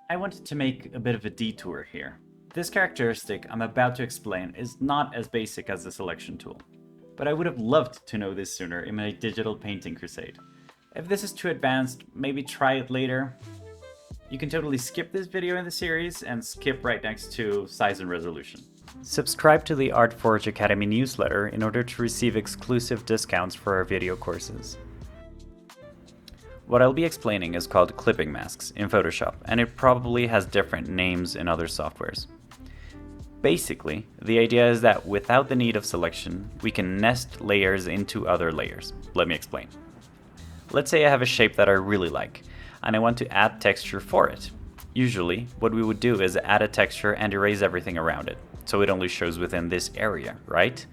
I wanted to make a bit of a detour here. This characteristic I'm about to explain is not as basic as the selection tool, but I would have loved to know this sooner in my digital painting crusade. If this is too advanced, maybe try it later. You can totally skip this video in the series and skip right next to size and resolution. Subscribe to the ArtForge Academy newsletter in order to receive exclusive discounts for our video courses. What I'll be explaining is called clipping masks in Photoshop, and it probably has different names in other softwares. Basically, the idea is that without the need of selection, we can nest layers into other layers. Let me explain. Let's say I have a shape that I really like, and I want to add texture for it. Usually, what we would do is add a texture and erase everything around it, so it only shows within this area, right?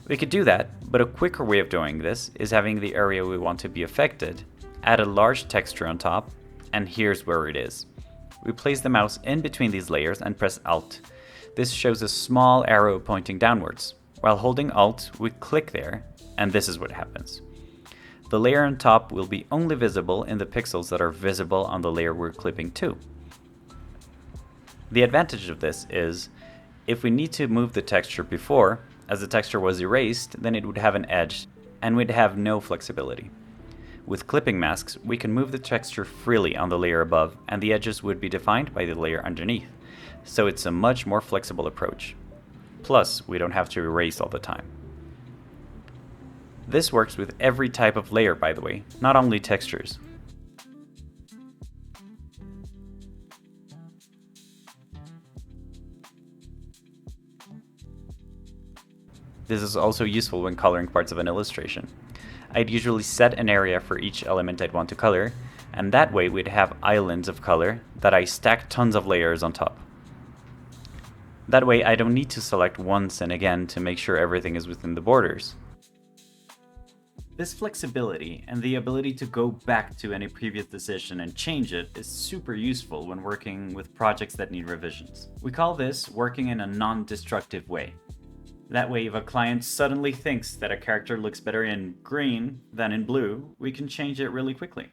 We could do that, but a quicker way of doing this is having the area we want to be affected, add a large texture on top, and here's where it is. We place the mouse in between these layers and press Alt. This shows a small arrow pointing downwards. While holding Alt, we click there, and this is what happens. The layer on top will be only visible in the pixels that are visible on the layer we're clipping to. The advantage of this is, if we need to move the texture before, as the texture was erased, then it would have an edge, and we'd have no flexibility. With clipping masks, we can move the texture freely on the layer above, and the edges would be defined by the layer underneath, so it's a much more flexible approach. Plus, we don't have to erase all the time. This works with every type of layer, by the way, not only textures. This is also useful when coloring parts of an illustration. I'd usually set an area for each element I'd want to color, and that way we'd have islands of color that I stack tons of layers on top. That way I don't need to select once and again to make sure everything is within the borders. This flexibility and the ability to go back to any previous decision and change it is super useful when working with projects that need revisions. We call this working in a non-destructive way. That way, if a client suddenly thinks that a character looks better in green than in blue, we can change it really quickly.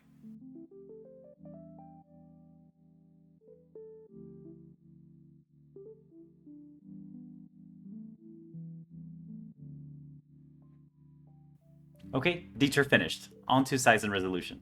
Okay, detour finished. On to size and resolution.